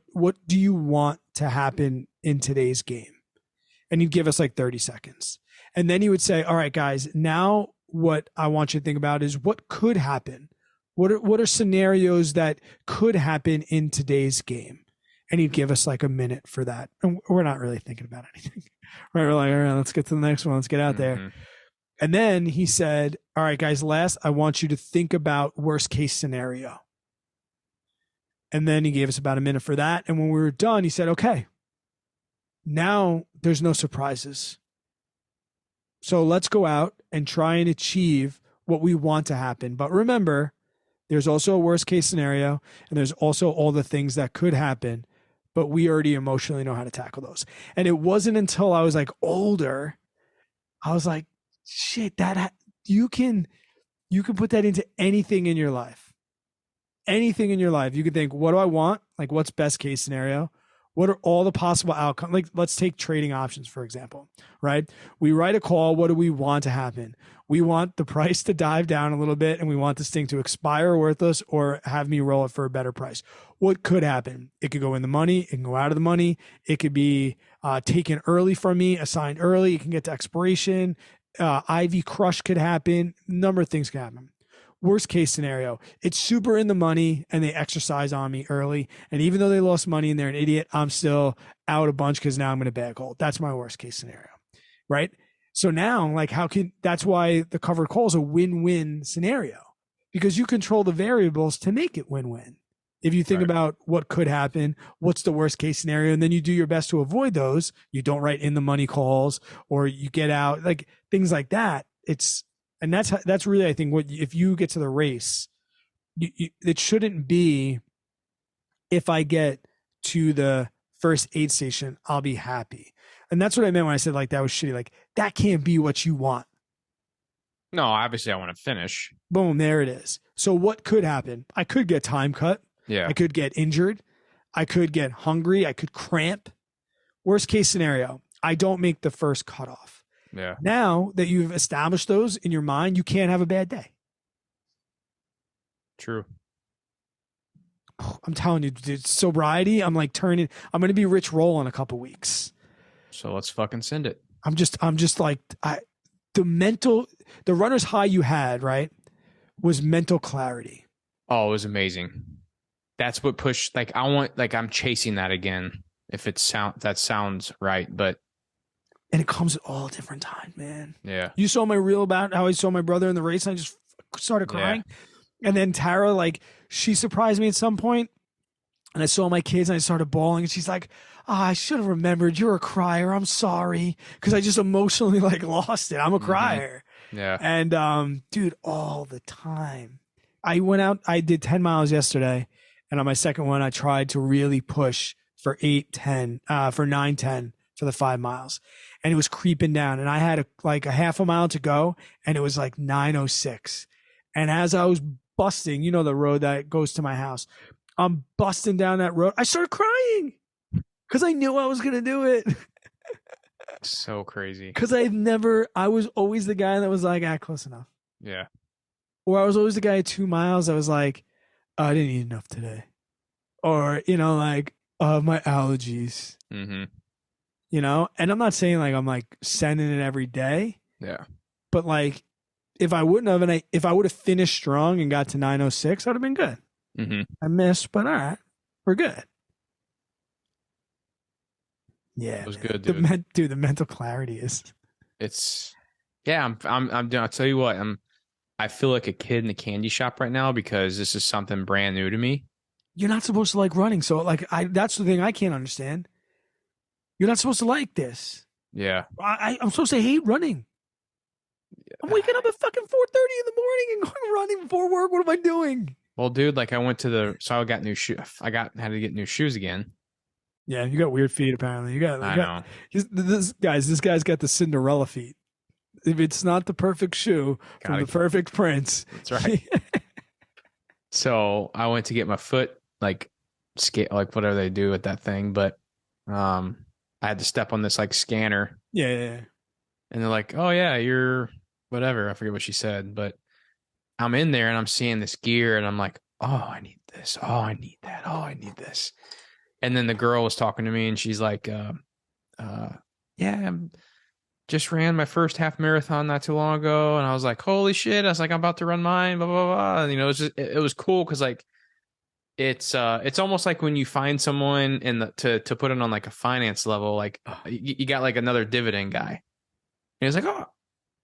do you want to happen in today's game? And he'd give us like 30 seconds. And then he would say, all right, guys, now what I want you to think about is what could happen. What are scenarios that could happen in today's game? And he'd give us like a minute for that. And we're not really thinking about anything. Right? We're like, all right, let's get to the next one. Let's get out there. And then he said, all right, guys, last, I want you to think about worst case scenario. And then he gave us about a minute for that. And when we were done, he said, okay, now there's no surprises. So let's go out and try and achieve what we want to happen. But remember, there's also a worst case scenario, and there's also all the things that could happen, but we already emotionally know how to tackle those. And it wasn't until I was like older, I was like, shit, you can put that into anything in your life. Anything in your life. You could think, what do I want? Like, what's best case scenario? What are all the possible outcomes? Like, let's take trading options, for example, right? We write a call. What do we want to happen? We want the price to dive down a little bit, and we want this thing to expire worthless or have me roll it for a better price. What could happen? It could go in the money. It can go out of the money. It could be taken early from me, assigned early. It can get to expiration. IV crush could happen. A number of things could happen. Worst case scenario, it's super in the money and they exercise on me early. And even though they lost money and they're an idiot, I'm still out a bunch because now I'm in a bad call. That's my worst case scenario, right? So now, like, that's why the covered call is a win-win scenario, because you control the variables to make it win-win. If you think about what could happen, what's the worst case scenario, and then you do your best to avoid those, you don't write in the money calls or you get out, like things like that. And that's really, I think, if you get to the race, it shouldn't be, if I get to the first aid station, I'll be happy. And that's what I meant when I said like that was shitty. Like, that can't be what you want. No, obviously I want to finish. Boom, there it is. So what could happen? I could get time cut. Yeah. I could get injured. I could get hungry. I could cramp. Worst case scenario, I don't make the first cutoff. Yeah. Now that you've established those in your mind, you can't have a bad day. True. I'm telling you, dude, sobriety, I'm going to be Rich Roll in a couple weeks. So let's fucking send it. I'm just like the runner's high you had, right, was mental clarity. Oh, it was amazing. That's what pushed, like, I want, like, I'm chasing that again. If that sounds right, but And it comes at all different times, man. yeah. You saw my reel about how I saw my brother in the race and I just started crying. Yeah. And then Tara, like, she surprised me at some point, and I saw my kids and I started bawling, and she's like, I should have remembered you're a crier. I'm sorry. Because I just emotionally like lost it. I'm a crier. Yeah. And dude, all the time. I went out, I did 10 miles yesterday, and on my second one, I tried to really push for 8:10, for 9:10 for the 5 miles. And it was creeping down. And I had like a half a mile to go, and it was like 9:06. And as I was busting, you know, the road that goes to my house, I'm busting down that road. I started crying because I knew I was going to do it. So crazy. Because I was always the guy that was like, close enough. Yeah. Or I was always the guy at 2 miles that was like, I didn't eat enough today. Or, you know, like, my allergies. Mm-hmm. You know? And I'm not saying like I'm like sending it every day. Yeah. But like, if I wouldn't have, and if I would have finished strong and got to 9:06, I'd have been good. Mm-hmm. I missed, but all right, we're good. Yeah, it was good, dude. The mental clarity is. It's, yeah. I'll tell you what. I feel like a kid in a candy shop right now because this is something brand new to me. You're not supposed to like running, so like that's the thing I can't understand. You're not supposed to like this. Yeah. I'm supposed to hate running. I'm waking up at fucking 4:30 in the morning and going running before work. What am I doing? Well, dude, like I went to so I got new shoes. Had to get new shoes again. Yeah, you got weird feet apparently. I know. This guy's got the Cinderella feet. If it's not the perfect shoe from the perfect prince. That's right. So I went to get my foot like like whatever they do with that thing, but I had to step on this like scanner. Yeah. And they're like, "Oh yeah, you're whatever." I forget what she said, but I'm in there and I'm seeing this gear and I'm like, "Oh, I need this. Oh, I need that. Oh, I need this." And then the girl was talking to me and she's like, "Yeah, I just ran my first half marathon not too long ago." And I was like, "Holy shit." I was like, "I'm about to run mine, blah, blah, blah." And, you know, it was cool. Cause like, it's almost like when you find someone to put it on like a finance level, like you got like another dividend guy. And he's like, "Oh,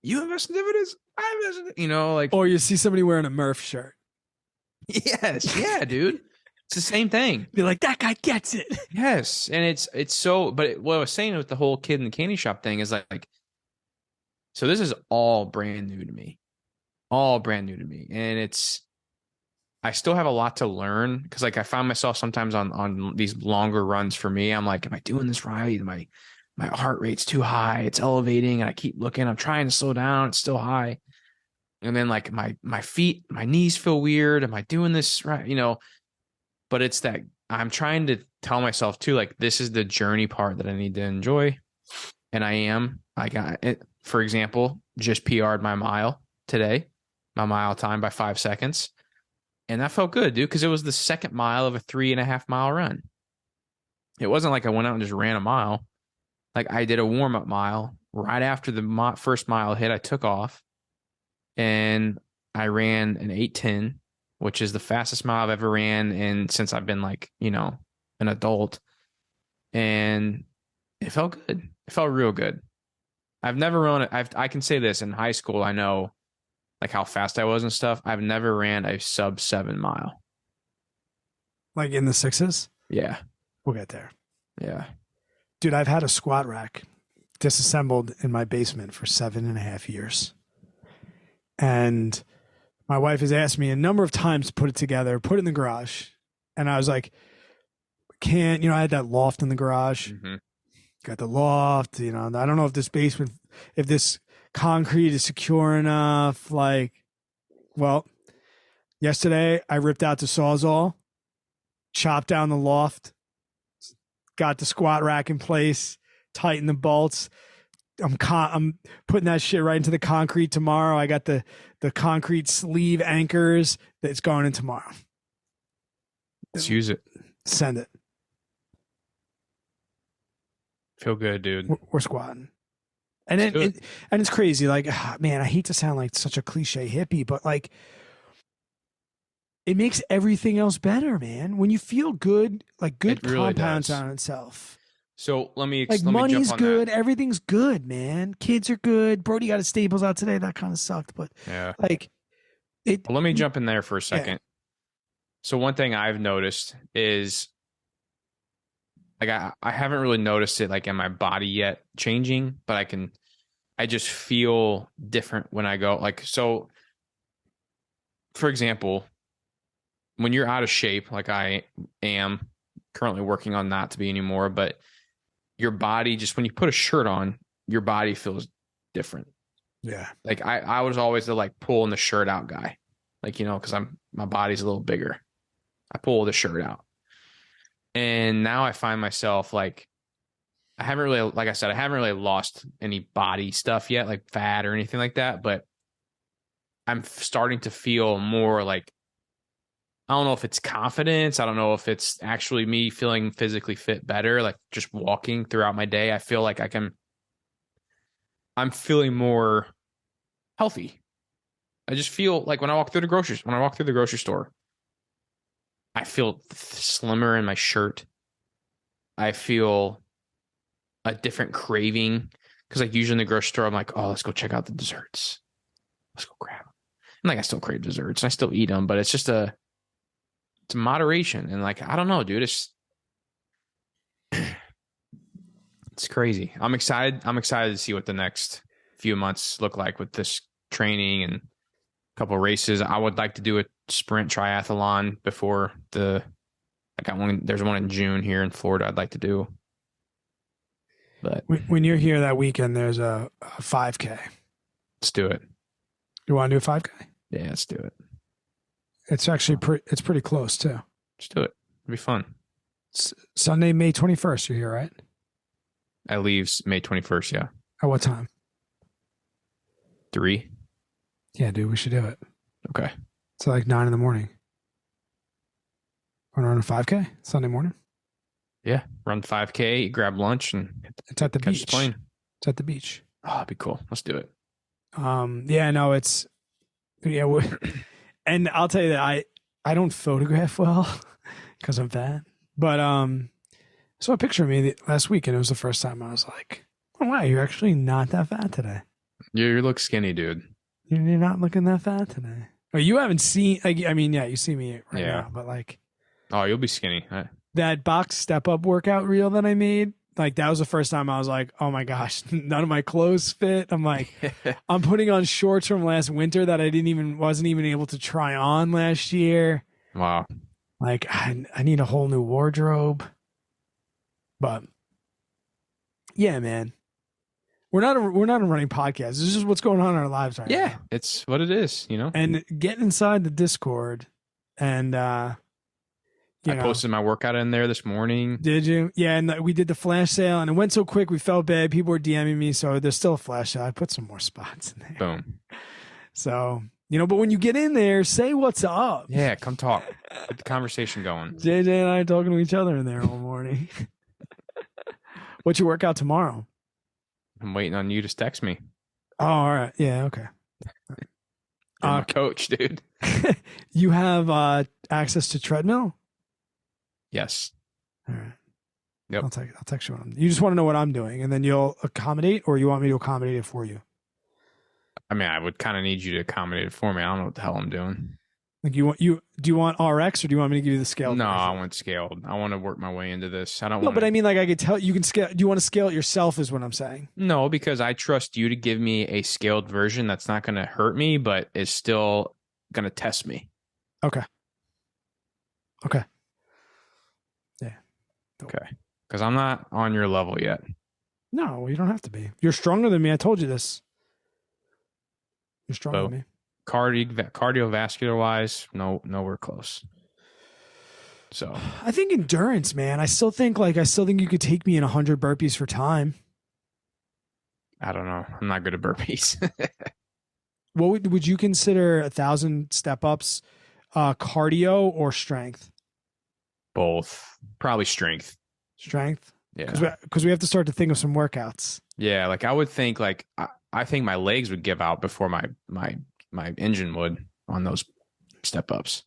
you invest in dividends? I invest in," you know, like, or you see somebody wearing a Murph shirt. Yes. Yeah, dude. It's the same thing. Be like, that guy gets it. Yes. And it's so, but what I was saying with the whole kid in the candy shop thing is like, so this is all brand new to me. And I still have a lot to learn because like I find myself sometimes on these longer runs for me. I'm like, am I doing this right? My heart rate's too high. It's elevating. And I keep looking. I'm trying to slow down. It's still high. And then like my feet, my knees feel weird. Am I doing this right? You know, but it's that I'm trying to tell myself too, like this is the journey part that I need to enjoy. And I am. I got it. For example, just PR'd my mile today, my mile time by 5 seconds. And that felt good, dude, because it was the second mile of a 3.5 mile run. It wasn't like I went out and just ran a mile. Like I did a warm up mile right after the first mile hit. I took off and I ran an 8:10, which is the fastest mile I've ever ran since I've been like, you know, an adult. And it felt good. It felt real good. I've never run it. I can say this in high school. I know like how fast I was and stuff. I've never ran a sub 7 mile. Like in the 6s? Yeah. We'll get there. Yeah. Dude, I've had a squat rack disassembled in my basement for 7.5 years. And my wife has asked me a number of times to put it together, put it in the garage. And I was like, can't, you know, I had that loft in the garage. Mm-hmm. Got the loft, you know, I don't know if this concrete is secure enough. Like, well, yesterday I ripped out the Sawzall, chopped down the loft, got the squat rack in place, tightened the bolts. I'm putting that shit right into the concrete tomorrow. I got the concrete sleeve anchors that's going in tomorrow. Let's use it. Send it. Feel good, dude. We're squatting. And Let's do it. And it's crazy. Like, man, I hate to sound like such a cliche hippie, but like, it makes everything else better, man. When you feel good, like good It really compounds does. on itself. So let me Like let me money's jump on good, that. everything's good, man. Kids are good. Brody got his staples out today. That kind of sucked, but Yeah. like it. Well, let me jump in there for a second. So one thing I've noticed is like I haven't really noticed it like in my body yet changing, but I just feel different when I go. Like, so for example, when you're out of shape, like I am currently working on not to be anymore, but your body, just when you put a shirt on, your body feels different. Yeah. Like I was always the like pulling the shirt out guy. Like, because my body's a little bigger. I pull the shirt out. And now I find myself like I haven't really, like I said, I haven't really lost any body stuff yet, like fat or anything like that, but I'm starting to feel more like, I don't know if it's confidence. I don't know if it's actually me feeling physically fit better, like just walking throughout my day. I feel like I'm feeling more healthy. I just feel like when I walk through the grocery store, I feel slimmer in my shirt. I feel a different craving because like usually in the grocery store, I'm like, oh, let's go check out the desserts. Let's go grab them. And like I still crave desserts. I still eat them, but it's just it's moderation. And like, I don't know, dude, it's crazy. I'm excited. I'm excited to see what the next few months look like with this training and a couple of races. I would like to do a sprint triathlon before I got one. There's one in June here in Florida I'd like to do. But When you're here that weekend, there's a 5K. let's do it. You want to do a 5K? Yeah, let's do it. It's actually it's pretty close too. Let's do it. It'll be fun. Sunday, May 21st. You're here, right? I leaves May 21st. Yeah. At what time? 3. Yeah, dude, we should do it. Okay. It's like 9 in the morning. Want to run a 5K Sunday morning? Yeah. Run 5K, grab lunch, and It's at the catch beach. the plane. It's at the beach. Oh, that'd be cool. Let's do it. Yeah, no, it's yeah, and I'll tell you that I don't photograph well because I'm fat. But I saw a picture of me last week, and it was the first time I was like, "Oh wow, you're actually not that fat today. You look skinny, dude. You're not looking that fat today." Or you haven't seen? Like, I mean, yeah, you see me right Yeah. now, but like Oh, you'll be skinny. that box step up workout reel that I made. Like that was the first time I was like, oh my gosh, none of my clothes fit. I'm like, I'm putting on shorts from last winter that I wasn't even able to try on last year. Wow. Like I need a whole new wardrobe. But yeah, man, we're not a running podcast. This is just what's going on in our lives right Yeah, now. it's what it is, And get inside the Discord and I posted my workout in there this morning. Did you? Yeah, and we did the flash sale, and it went so quick. We felt bad. People were DMing me, so there's still a flash sale. I put some more spots in there. Boom. So but when you get in there, say what's up. Yeah, come talk. Get the conversation going. JJ and I are talking to each other in there all morning. What's your workout tomorrow? I'm waiting on you to text me. Oh, all right. Yeah, okay. You're my coach, dude. You have access to treadmill? Yes. All right. Yep. I'll text you what you just want to know what I'm doing, and then you'll accommodate, or you want me to accommodate it for you? I mean, I would kind of need you to accommodate it for me. I don't know what the hell I'm doing. Like do you want RX, or do you want me to give you the scale? No, version? I want scaled. I want to work my way into this. I don't No, want but I mean, like I could tell you can scale. Do you want to scale it yourself? Is what I'm saying. No, because I trust you to give me a scaled version that's not going to hurt me, but is still going to test me. Okay. Yeah. Okay. Because I'm not on your level yet. No, you don't have to be. You're stronger than me. I told you this. You're stronger than me. Cardiovascular wise, nowhere close. So I think endurance, man. I still think you could take me in 100 burpees for time. I don't know. I'm not good at burpees. What would you consider 1,000 step ups, cardio or strength? Both. Probably strength. Strength. Yeah. because we have to start to think of some workouts. Yeah. Like I would think like I think my legs would give out before my engine would on those step ups.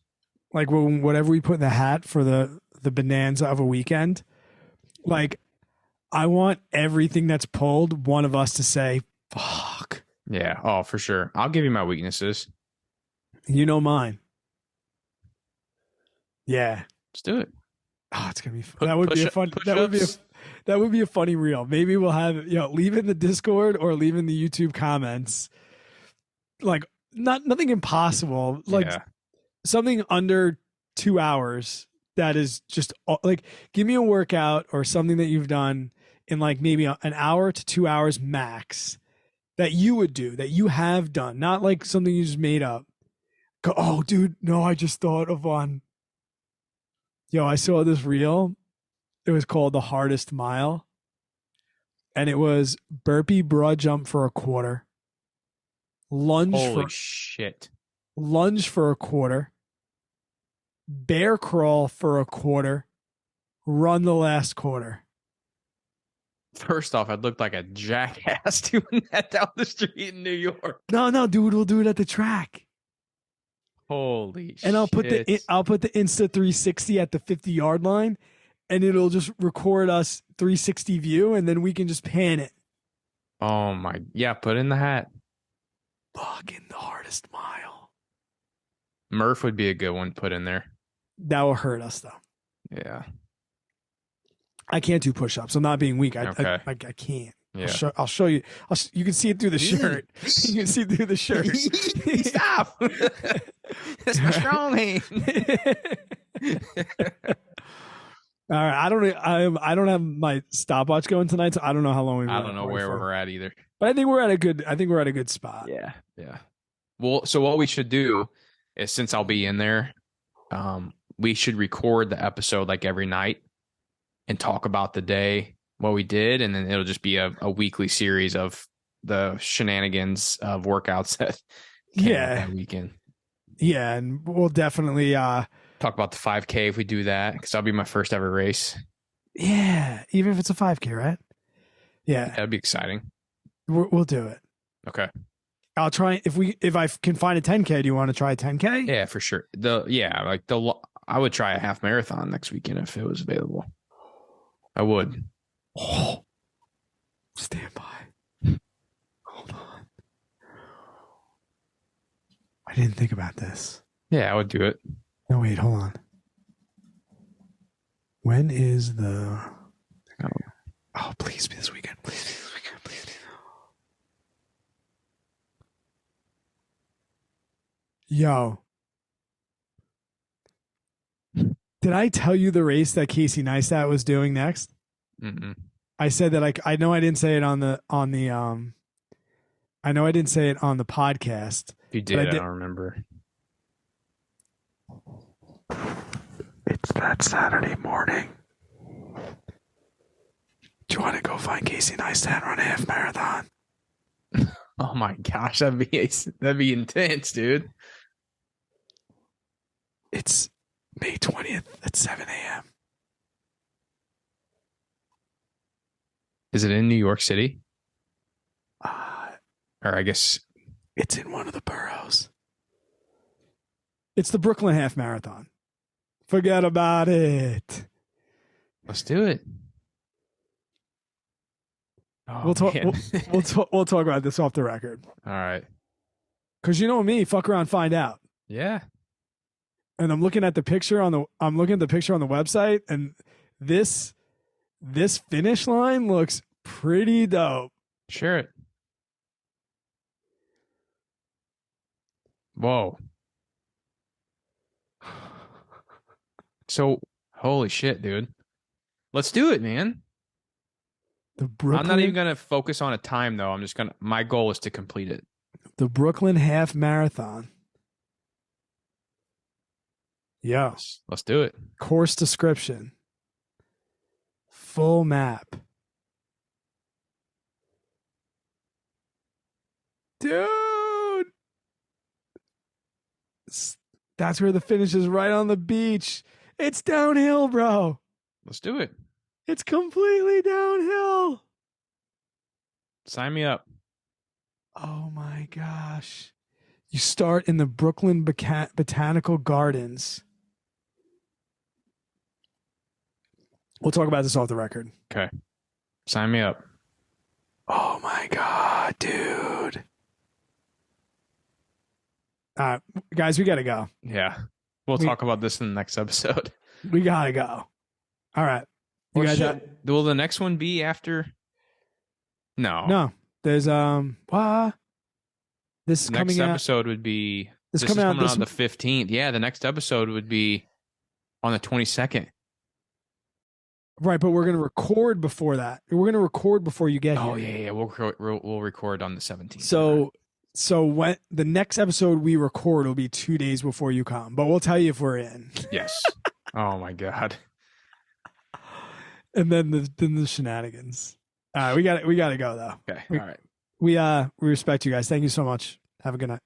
Like whatever we put in the hat for the bonanza of a weekend, like I want everything that's pulled, one of us to say, fuck. Yeah. Oh, for sure. I'll give you my weaknesses. You know mine. Yeah. Let's do it. Oh, it's gonna be fun. That would be a fun. That would be a funny reel. Maybe we'll have leave in the Discord or leave in the YouTube comments. Like nothing impossible. Like something under 2 hours. That is just like give me a workout or something that you've done in like maybe an hour to 2 hours max that you would do that you have done, not like something you just made up. Go, oh, dude, no, I just thought of one. Yo, I saw this reel. It was called The Hardest Mile. And it was burpee broad jump for a quarter. Holy shit. Lunge for a quarter. Bear crawl for a quarter. Run the last quarter. First off, I'd look like a jackass doing that down the street in New York. No, dude, we'll do it at the track. Holy shit. And I'll put the Insta 360 at the 50-yard line, and it'll just record us 360 view, and then we can just pan it. Oh my, yeah, put in the hat. Fucking The Hardest Mile. Murph would be a good one to put in there. That will hurt us though. Yeah. I can't do push-ups. I'm not being weak. I can't. Yeah. I'll show you. You can see it through the shirt. You can see through the shirt. Stop. That's my strong hand. All right. I don't have my stopwatch going tonight, so I don't know how long we've been. I don't know where we're at either. But I think we're at a good spot. Yeah. Yeah. Well, so what we should do is, since I'll be in there, we should record the episode like every night and talk about the day, what we did, and then it'll just be a weekly series of the shenanigans of workouts that came out that weekend. Yeah, and we'll definitely talk about the 5K if we do that, because that'll be my first ever race. Yeah, even if it's a 5K, right? Yeah, that'd be exciting. We'll do it. Okay. I'll try if I can find a 10K. Do you want to try a 10K? Yeah, for sure. I would try a half marathon next weekend if it was available. I would. Oh, stand by. Hold on. I didn't think about this. Yeah, I would do it. No, wait, hold on. When is the... Oh, please be this weekend. Please be this weekend. Please be. Yo. Did I tell you the race that Casey Neistat was doing next? Mm-mm. I said that I know I didn't say it on the I know I didn't say it on the podcast. You did, I don't remember. It's that Saturday morning. Do you want to go find Casey Neistat and run a half marathon? Oh my gosh, that'd be intense, dude. It's May 20th at 7 a.m. Is it in New York City? Or I guess it's in one of the boroughs. It's the Brooklyn Half Marathon. Forget about it. Let's do it. Oh, we'll talk about this off the record. All right. Because you know me, fuck around, find out. Yeah. And I'm looking at the picture on the website, and this finish line looks pretty dope. Share it. Whoa. So, holy shit, dude. Let's do it, man. I'm not even going to focus on a time, though. My goal is to complete it. The Brooklyn Half Marathon. Yeah. Let's do it. Course description. Full map. Dude. That's where the finish is, right on the beach. It's downhill, bro. Let's do it. It's completely downhill. Sign me up. Oh my gosh. You start in the Brooklyn Botanical Gardens. We'll talk about this off the record. Okay. Sign me up. Oh my God, dude. Guys, we got to go. Yeah. We'll talk about this in the next episode. We got to go. All right. You guys will the next one be after? No. There's this next episode would be this coming out on the 15th. Yeah, the next episode would be on the 22nd. Right, but we're going to record before that. We're going to record before you get here. Oh yeah. We'll record on the 17th. So when the next episode we record will be 2 days before you come, but we'll tell you if we're in. Yes. Oh my God. And then the shenanigans. We got to go though. Okay. All right. We respect you guys. Thank you so much. Have a good night.